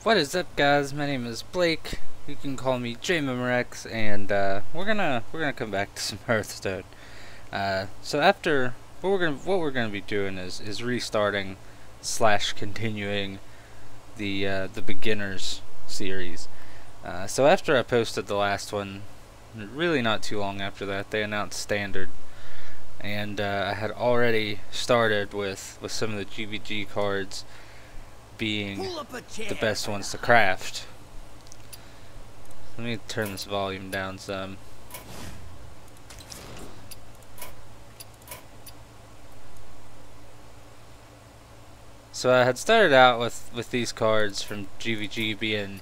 What is up, guys? My name is Blake. You can call me JMemorex, and we're gonna come back to some Hearthstone. So after what we're gonna be doing is restarting slash continuing the beginners series. So after I posted the last one, really not too long after that, they announced standard, and I had already started with some of the GVG cards being the best ones to craft. Let me turn this volume down some. So I had started out with these cards from GVG being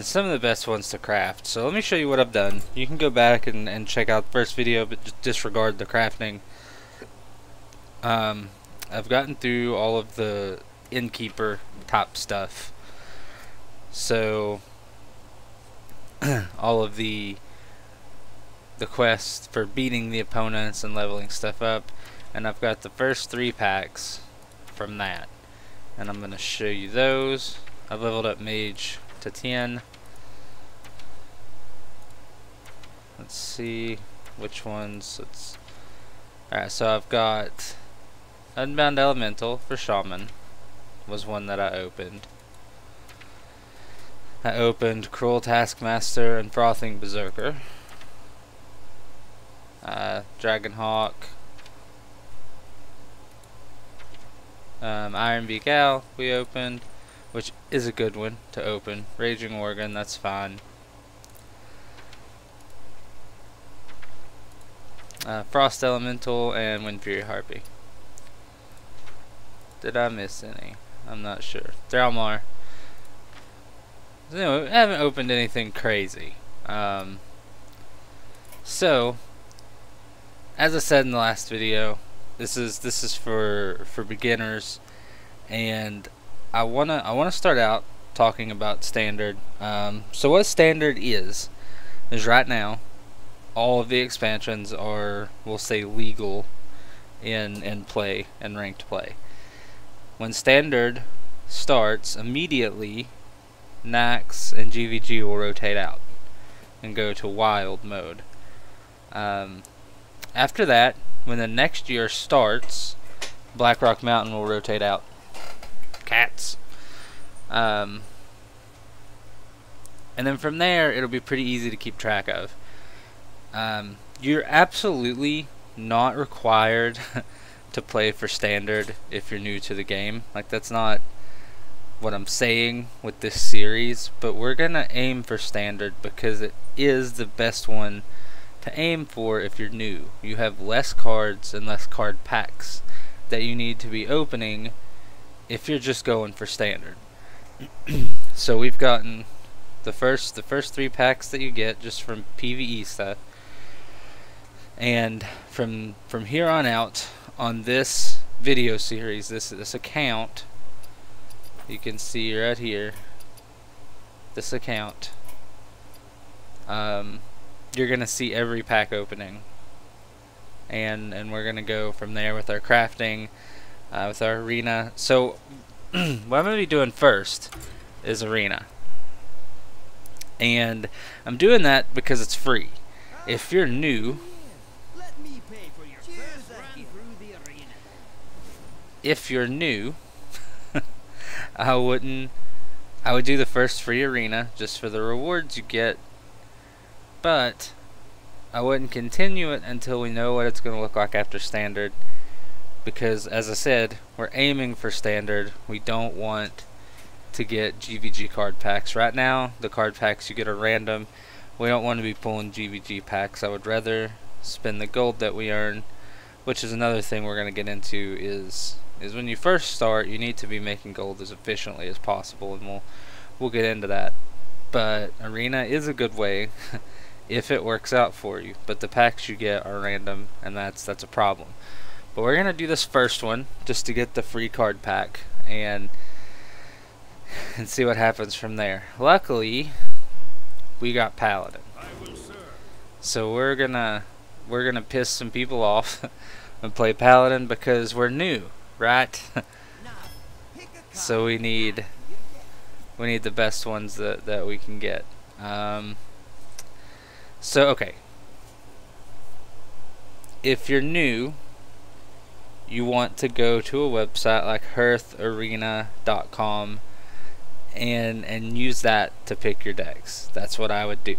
some of the best ones to craft. So let me show you what I've done. You can go back and check out the first video, but just disregard the crafting. I've gotten through all of the innkeeper top stuff, so all of the quests for beating the opponents and leveling stuff up, and I've got the first 3 packs from that, and I'm gonna show you those. I've leveled up mage to 10. Let's see which ones. Alright, so I've got Unbound Elemental for Shaman, was one that I opened. I opened Cruel Taskmaster and Frothing Berserker. Dragonhawk. Ironbeak Owl we opened, which is a good one to open. Raging Organ, that's fine. Frost Elemental and Wind Fury Harpy. Did I miss any? I'm not sure. Thralmar. So anyway, I haven't opened anything crazy. So, as I said in the last video, this is for beginners, and I wanna start out talking about standard. So what standard is right now, all of the expansions are, we'll say, legal in play and ranked play. When standard starts, immediately Nax and GVG will rotate out and go to wild mode. After that, when the next year starts, Blackrock Mountain will rotate out. Cats. And then from there, it'll be pretty easy to keep track of. You're absolutely not required to play for standard if you're new to the game. Like, that's not what I'm saying with this series, but we're gonna aim for standard because it is the best one to aim for if you're new. You have less cards and less card packs that you need to be opening if you're just going for standard. So we've gotten the first 3 packs that you get just from PvE stuff, and from here on out, on this video series, this account, you can see right here, this account, you're gonna see every pack opening, and we're gonna go from there with our crafting, with our arena. So what I'm gonna be doing first is arena, and I'm doing that because it's free. If you're new, I would do the first free arena just for the rewards you get, but I wouldn't continue it until we know what it's going to look like after standard, because as I said, we're aiming for standard. We don't want to get GVG card packs. Right now, the card packs you get are random. We don't want to be pulling GVG packs. I would rather spend the gold that we earn, which is another thing we're going to get into, is when you first start, you need to be making gold as efficiently as possible, and we'll get into that. But arena is a good way if it works out for you, but the packs you get are random, and that's a problem. But we're gonna do this first one just to get the free card pack and see what happens from there. Luckily, we got Paladin, so we're gonna piss some people off and play Paladin because we're new, right? So we need We need the best ones that we can get. So okay, if you're new, you want to go to a website like heartharena.com and use that to pick your decks. That's what I would do.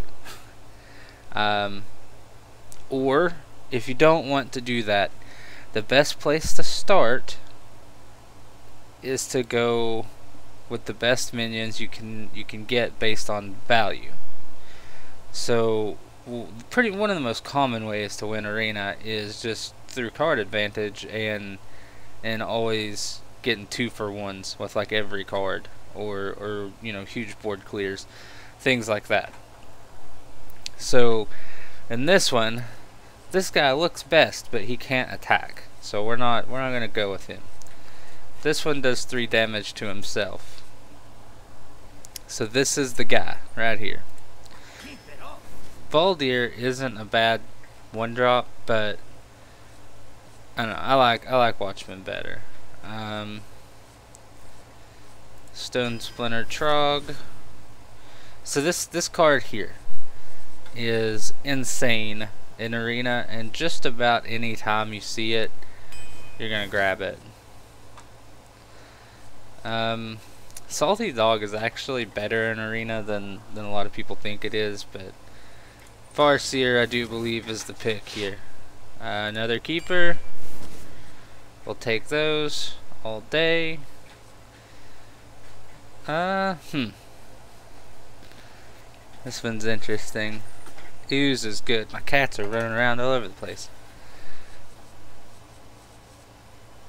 Or if you don't want to do that, the best place to start is to go with the best minions you can get based on value. So one of the most common ways to win arena is just through card advantage and always getting 2-for-1s with like every card, or you know, huge board clears, things like that. So in this one, this guy looks best, but he can't attack, so we're not gonna go with him. This one does 3 damage to himself. So this is the guy right here. Baldir isn't a bad 1-drop, but I don't know, I like Watchman better. Stone Splinter Trog. So this card here is insane in arena, and just about any time you see it, you're gonna grab it. Salty Dog is actually better in arena than a lot of people think it is, but Farseer I do believe is the pick here. Another keeper. We'll take those all day. This one's interesting. Ooze is good. My cats are running around all over the place.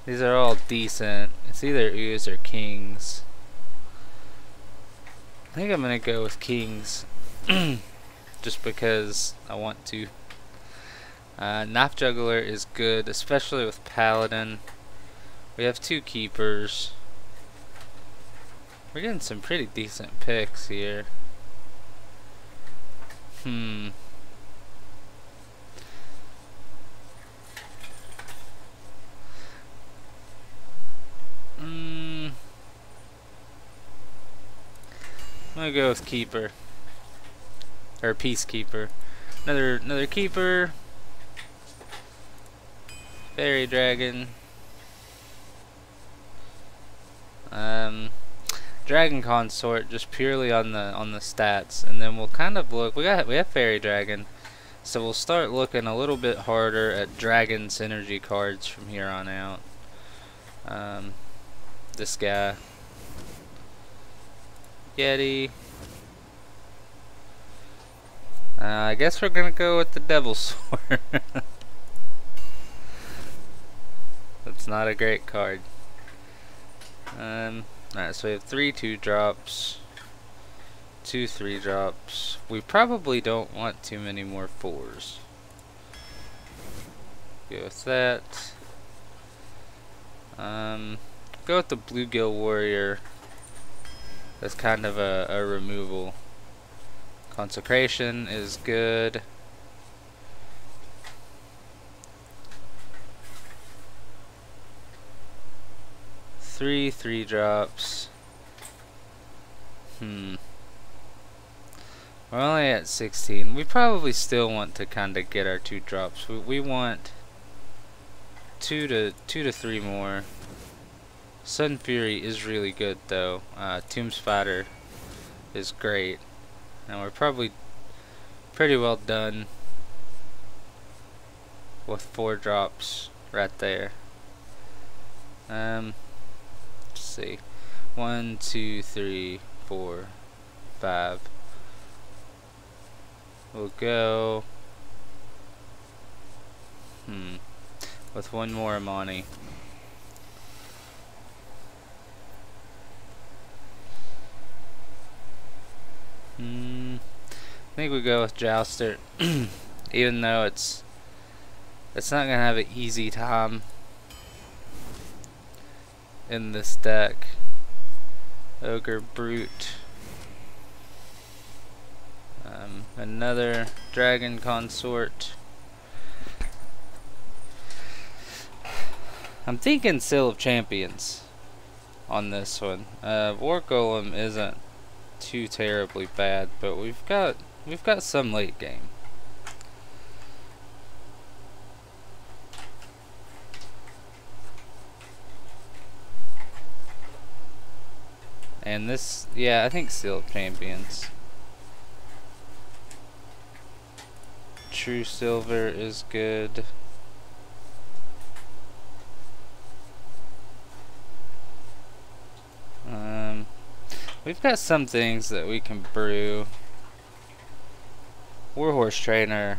These are all decent. It's either Ooze or Kings. I think I'm gonna go with Kings. Just because I want to. Knife Juggler is good, especially with Paladin. We have 2 keepers. We're getting some pretty decent picks here. I'm gonna go with Keeper. Or Peacekeeper. Another Keeper. Fairy Dragon. Dragon Consort, just purely on the stats, and then we'll kind of look. We have Fairy Dragon, so we'll start looking a little bit harder at Dragon synergy cards from here on out. This guy, Yeti. I guess we're gonna go with the Devil Sword. That's not a great card. Alright, so we have 3 2-drops, 2 3-drops. We probably don't want too many more 4s. Go with that. Go with the Bluegill Warrior. That's kind of a removal. Consecration is good. Three 3-drops. We're only at 16. We probably still want to kind of get our 2-drops. We want 2 to 3 more. Sun Fury is really good though. Tomb Spider is great. And we're probably pretty well done with 4 drops right there. Let's see. 1, 2, 3, 4, 5. We'll go with 1 more Amani. I think we go with Jouster, even though it's not gonna have an easy time in this deck. Ogre Brute, another Dragon Consort. I'm thinking Seal of Champions on this one. War Golem isn't too terribly bad, but we've got some late game. And this, yeah, I think Seal Champions. True Silver is good. We've got some things that we can brew. Warhorse Trainer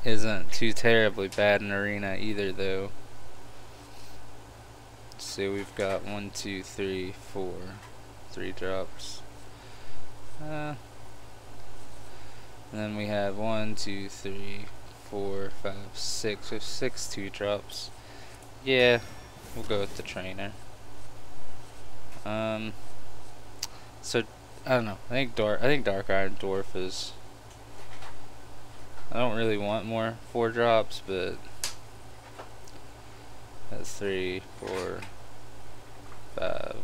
isn't too terribly bad in Arena either, though. Let's see, we've got 1, 2, 3, 4, 3 drops. And then we have 1, 2, 3, 4, 5, 6. We have 6 2 drops. Yeah, we'll go with the trainer. So I don't know. I think Dark Iron Dwarf is. I don't really want more 4 drops, but that's 3, 4, 5.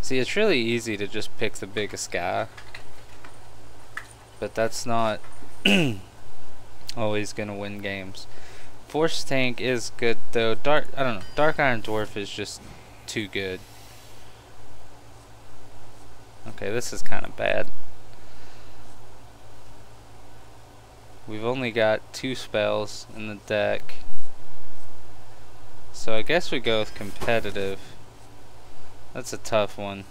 See, it's really easy to just pick the biggest guy, but that's not always gonna win games. Force Tank is good though. I don't know. Dark Iron Dwarf is just too good. Okay, this is kind of bad. We've only got 2 spells in the deck, so I guess we go with competitive. That's a tough one.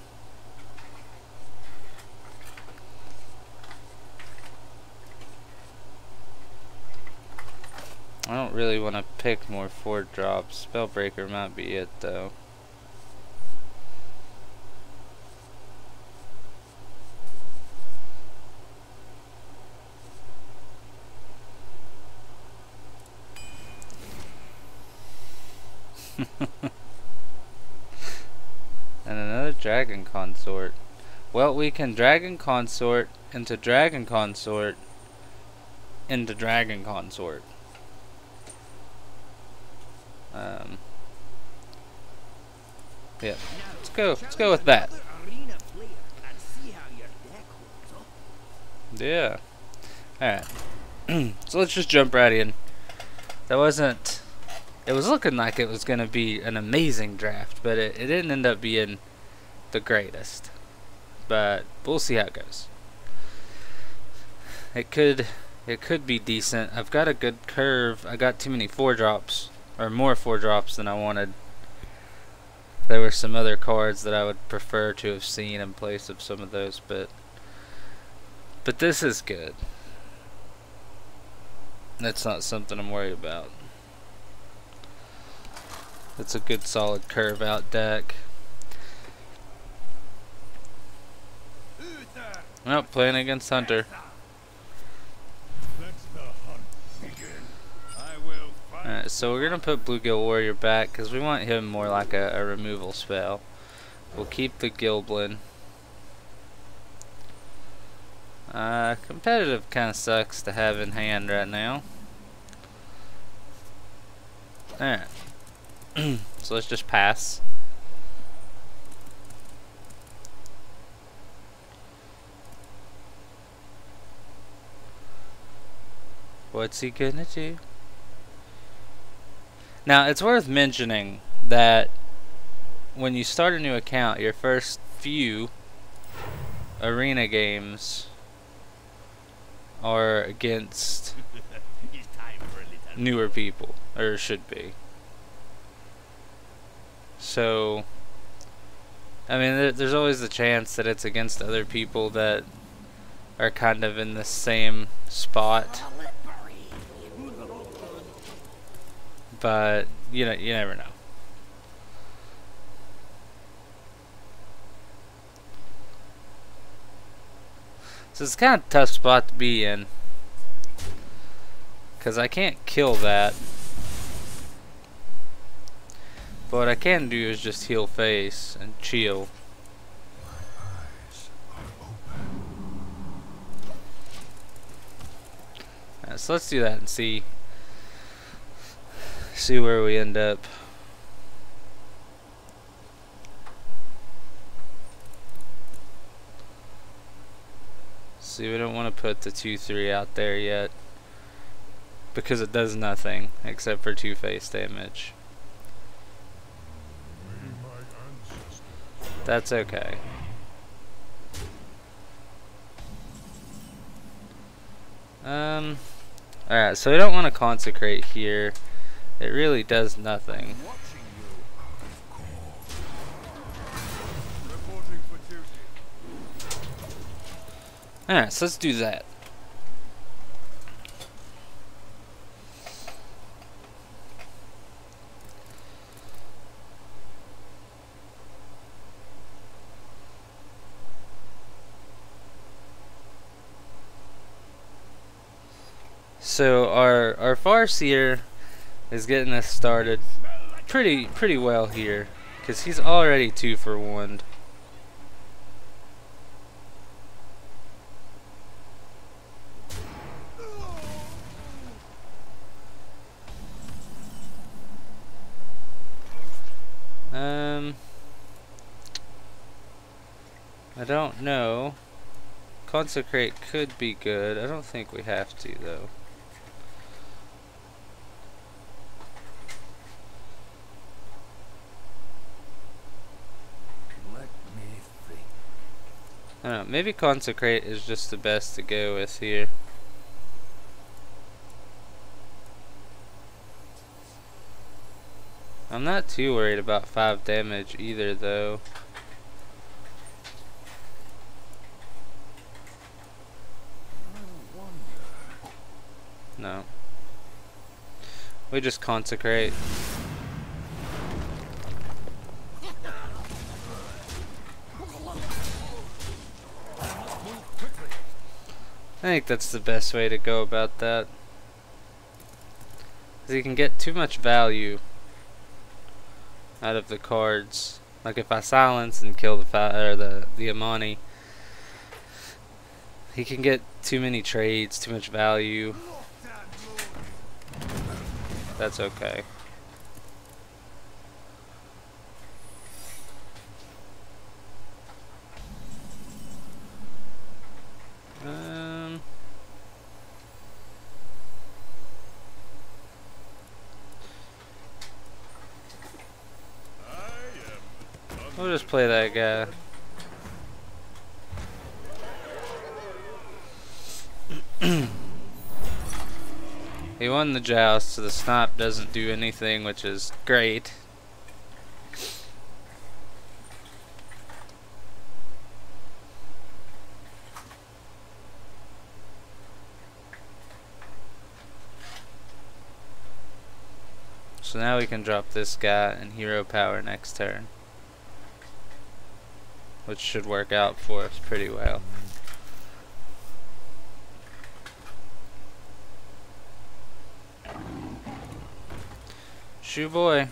I don't really want to pick more 4 drops. Spellbreaker might be it though. And another Dragon Consort. Well, we can Dragon Consort into Dragon Consort into Dragon Consort. Yeah, let's go with that. Yeah. Alright. So let's just jump right in. That wasn't... It was looking like it was going to be an amazing draft, but it didn't end up being the greatest. But we'll see how it goes. It could be decent. I've got a good curve. I got too many 4 drops, or more 4 drops than I wanted. There were some other cards that I would prefer to have seen in place of some of those, but this is good. That's not something I'm worried about. It's a good solid curve out deck. Well, playing against Hunter. Alright, so we're gonna put Bluegill Warrior back because we want him more like a removal spell. We'll keep the Gilblin. Competitive kind of sucks to have in hand right now. Alright. So let's just pass. What's he gonna do? Now, it's worth mentioning that when you start a new account, your first few arena games are against newer people, or should be. So, I mean, there's always the chance that it's against other people that are kind of in the same spot. But you never know. So it's kind of a tough spot to be in, because I can't kill that. But what I can do is just heal face and chill. So let's do that and see where we end up. See, we don't want to put the 2/3 out there yet, because it does nothing except for 2 face damage. That's okay. Alright, so we don't want to consecrate here. It really does nothing. Alright, so let's do that. So our Farseer is getting us started pretty well here, because he's already 2 for 1. I don't know. Consecrate could be good. I don't think we have to though. I don't know, maybe Consecrate is just the best to go with here. I'm not too worried about 5 damage either though. No. We just Consecrate. I think that's the best way to go about that. Because you can get too much value out of the cards. Like if I silence and kill the Amani, he can get too many trades, too much value. That's okay. We'll just play that guy. He won the joust, so the snipe doesn't do anything, which is great. So now we can drop this guy and hero power next turn, which should work out for us pretty well. Shoo boy.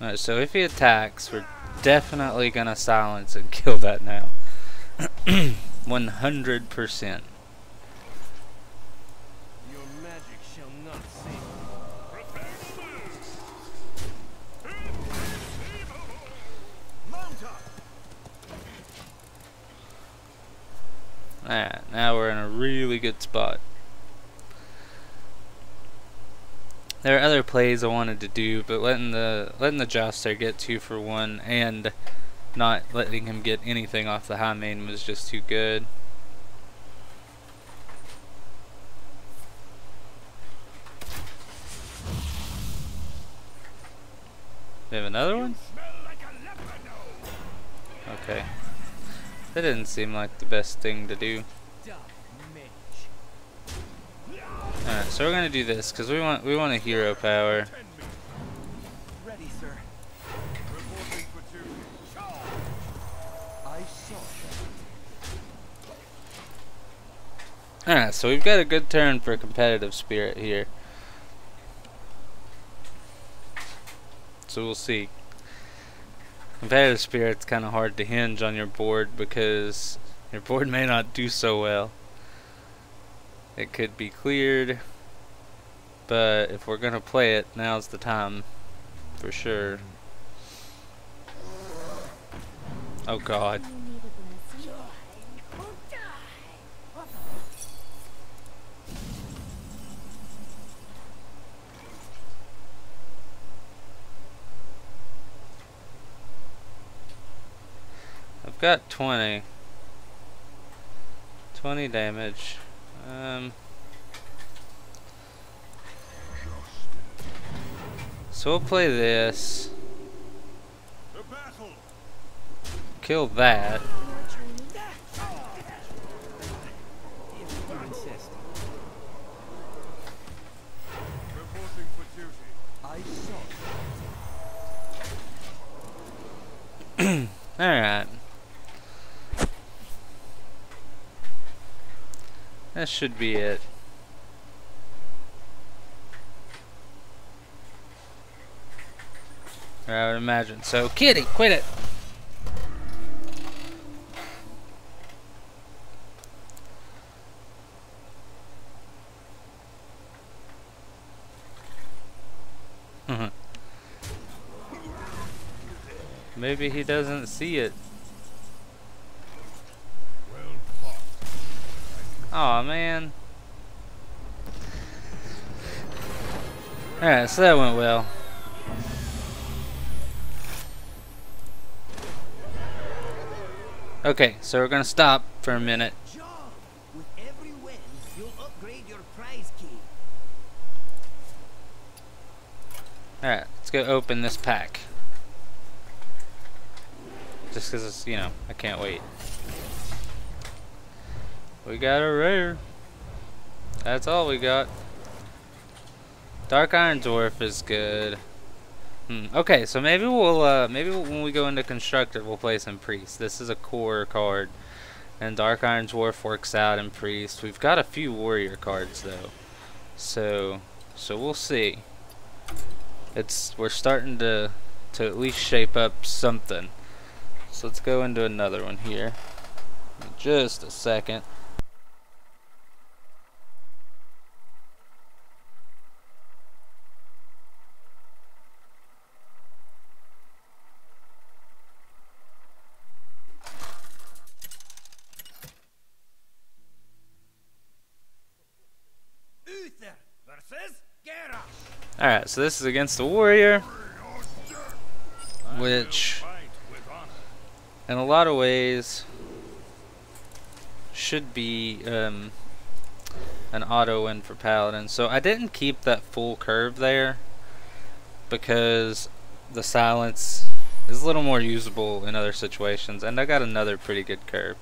Alright, so if he attacks, we're definitely gonna silence and kill that now. 100%. Alright, now we're in a really good spot. There are other plays I wanted to do, but letting the Jouster get 2 for 1 and not letting him get anything off the high main was just too good. We have another one? Okay. That didn't seem like the best thing to do. Alright, so we're gonna do this because we want a hero power. Alright, so we've got a good turn for competitive spirit here. So we'll see. Competitive spirit's kind of hard to hinge on your board because your board may not do so well. It could be cleared but if we're gonna play it, now's the time for sure. Oh God. I've got 20 damage. So we'll play this. Kill that. Alright. That should be it. Or I would imagine. So, kitty, quit it! Maybe he doesn't see it. Aw, man. Alright, so that went well. Okay, so we're gonna stop for a minute. With every win, you'll upgrade your prize key. Alright, let's go open this pack. Just because it's, you know, I can't wait. We got a rare. That's all we got. Dark Iron Dwarf is good. Okay, so maybe we'll maybe when we go into Constructed, we'll play some Priest. This is a core card, and Dark Iron Dwarf works out in Priest. We've got a few Warrior cards though, so we'll see. We're starting to at least shape up something. So let's go into another one here. In just a second. Alright, so this is against the Warrior, which in a lot of ways should be an auto win for Paladin. So I didn't keep that full curve there because the silence is a little more usable in other situations, and I got another pretty good curve.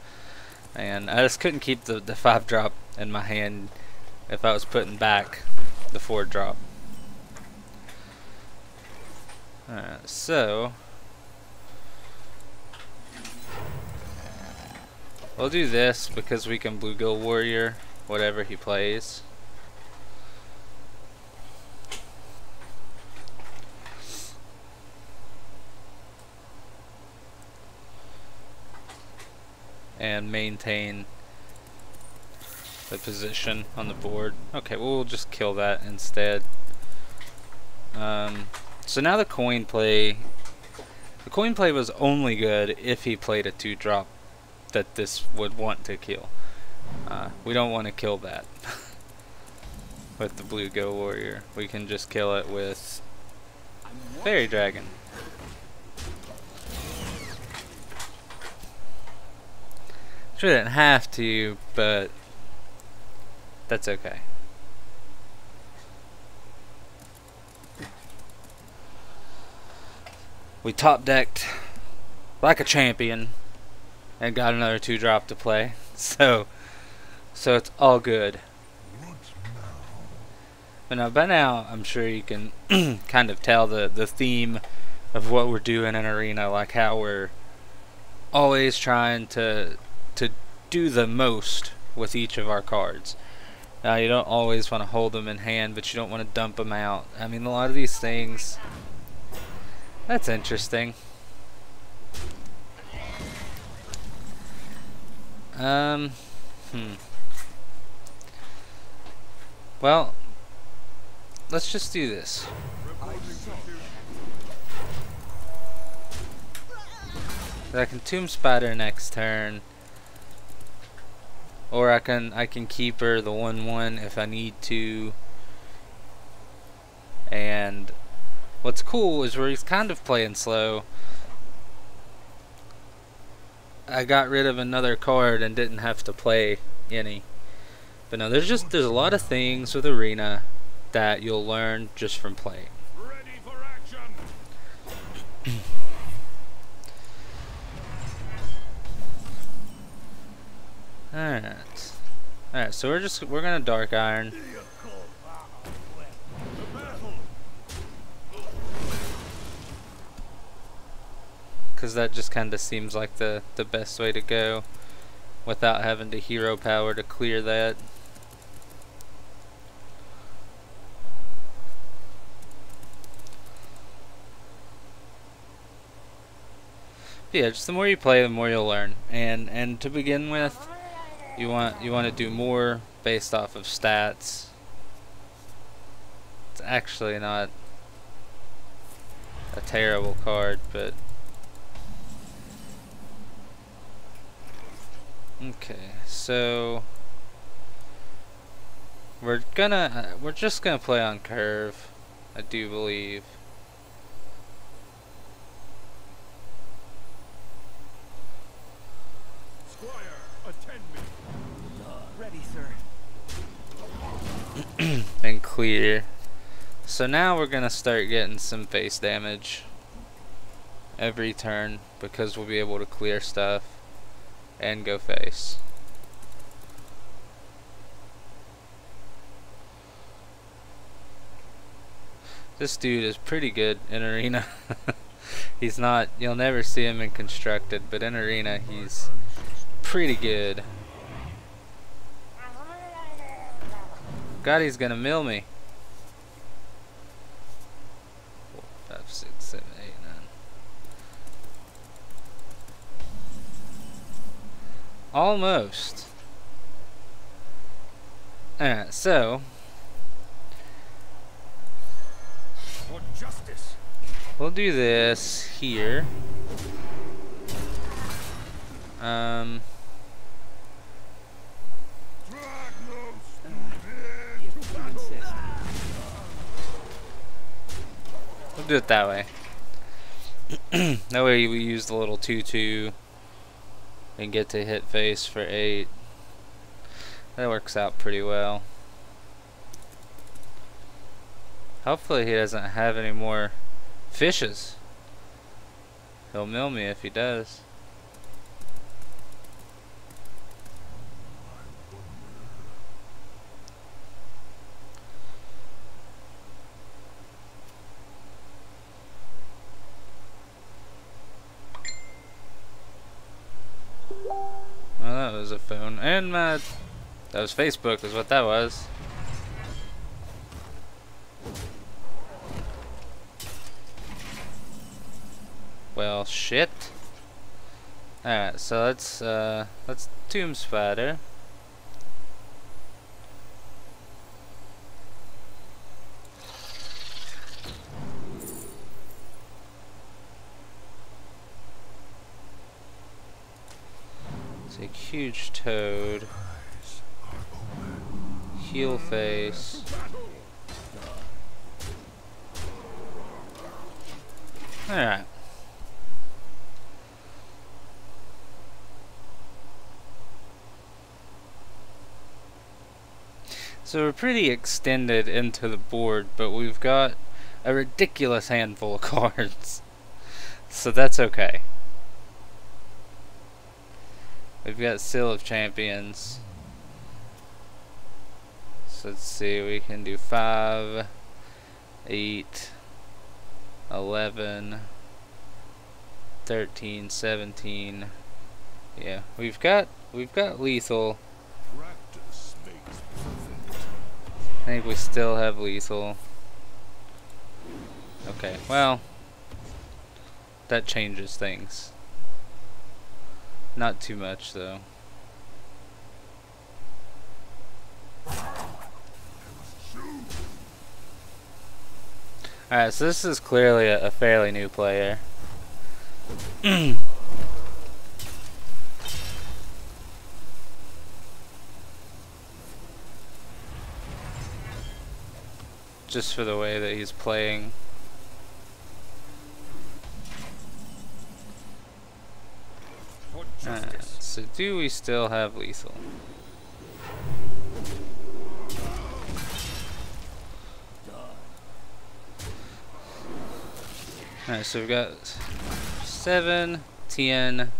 And I just couldn't keep the 5-drop in my hand if I was putting back the 4-drop. Alright, so we'll do this because we can Bluegill Warrior whatever he plays. And maintain the position on the board. Okay, we'll just kill that instead. So now the coin play was only good if he played a 2-drop that this would want to kill. We don't want to kill that with the Bluegill Warrior. We can just kill it with Fairy Dragon. Shouldn't have to, but that's okay. We top decked like a champion and got another 2-drop to play, so it's all good. But now, by now, I'm sure you can kind of tell the theme of what we're doing in Arena, like how we're always trying to do the most with each of our cards. Now, you don't always want to hold them in hand, but you don't want to dump them out. I mean, a lot of these things. That's interesting. Well, let's just do this. I can Tomb Spider next turn, or I can keep her the 1/1 if I need to. And what's cool is where he's kind of playing slow, I got rid of another card and didn't have to play any. But no, there's a lot of things with Arena that you'll learn just from playing. Ready for action. Alright, so we're gonna Dark Iron. Because that just kind of seems like the best way to go without having to hero power to clear that. Yeah, just the more you play, the more you'll learn. And to begin with, you want to do more based off of stats. It's actually not a terrible card, but okay. So we're just gonna play on curve, I do believe. Attend me. Ready, sir. And clear. So now we're gonna start getting some face damage every turn because we'll be able to clear stuff and go face. This dude is pretty good in Arena. He's not, you'll never see him in Constructed, but in Arena he's pretty good. God, he's gonna mill me. 4, 5, 6, 7, 8, 9. Almost. Alright, so For justice. we'll do this here. We'll do it that way. That way we use the little 2/2 and get to hit face for 8. That works out pretty well. Hopefully he doesn't have any more fishes. He'll mill me if he does. Well, that was a phone. And that was Facebook is what that was. Well, shit. Alright, so let's Tomb Spider. Take huge toad. Heal face. Alright. So we're pretty extended into the board, but we've got a ridiculous handful of cards. So that's okay. We've got Seal of Champions. So let's see, we can do 5, 8, 11, 13, 17. Yeah, we've got lethal. Practice makes perfect. I think we still have lethal. Okay, well, that changes things. Not too much though. Alright, so this is clearly a fairly new player. Just for the way that he's playing. For Alright, justice. so do we still have lethal? Alright, so we've got 7, 10,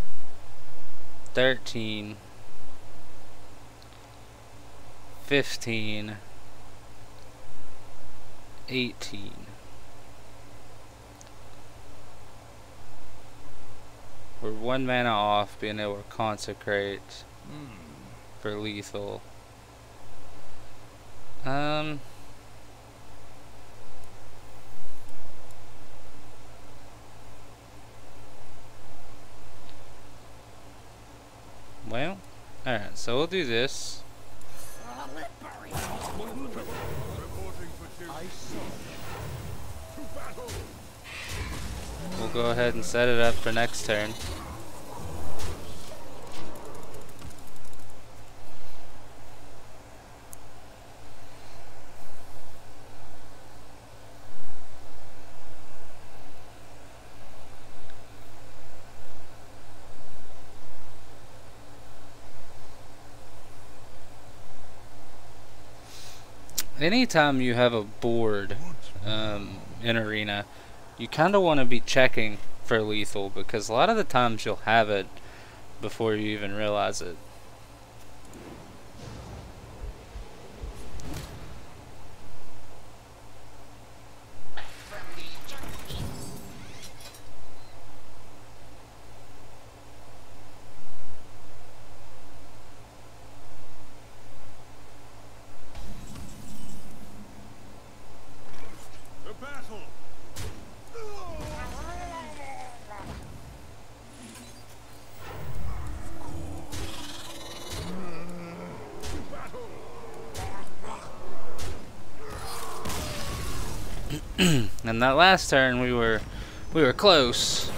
13, 15, 18. We're 1 mana off being able to consecrate for lethal. Well, alright, so we'll do this. Reporting for duty. To battle. We'll go ahead and set it up for next turn. Anytime you have a board in Arena, you kind of want to be checking for lethal, because a lot of the times you'll have it before you even realize it. To battle. And that last turn we were close,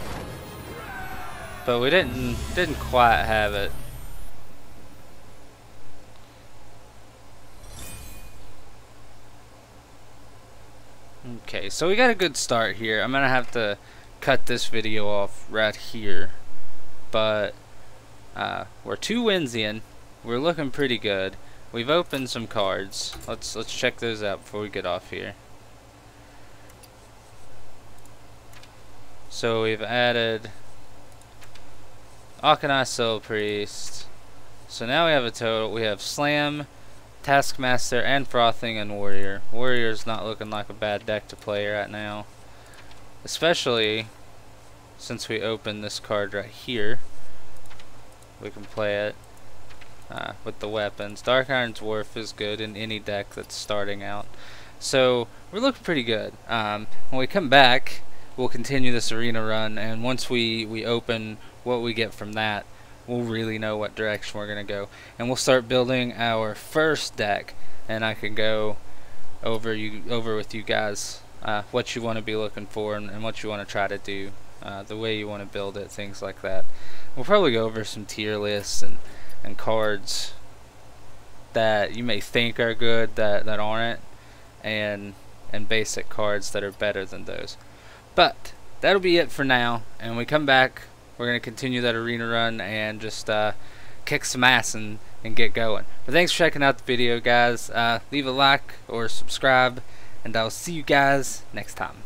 but we didn't quite have it. Okay, so we got a good start here. I'm gonna have to cut this video off right here, but we're 2 wins in. We're looking pretty good. We've opened some cards. Let's check those out before we get off here. So we've added Akanai Soul Priest. So now we have a total. We have Slam, Taskmaster, and Frothing, and Warrior. Warrior's not looking like a bad deck to play right now, especially since we opened this card right here. We can play it with the weapons. Dark Iron Dwarf is good in any deck that's starting out. So we're looking pretty good. When we come back, we'll continue this arena run, and once we open what we get from that, we'll really know what direction we're gonna go, and we'll start building our first deck, and I can go over with you guys what you want to be looking for, and what you want to try to do, the way you want to build it, things like that. We'll probably go over some tier lists and cards that you may think are good that aren't, and basic cards that are better than those. But that'll be it for now, and when we come back, we're going to continue that arena run and just kick some ass and get going. But thanks for checking out the video, guys. Leave a like or subscribe, and I'll see you guys next time.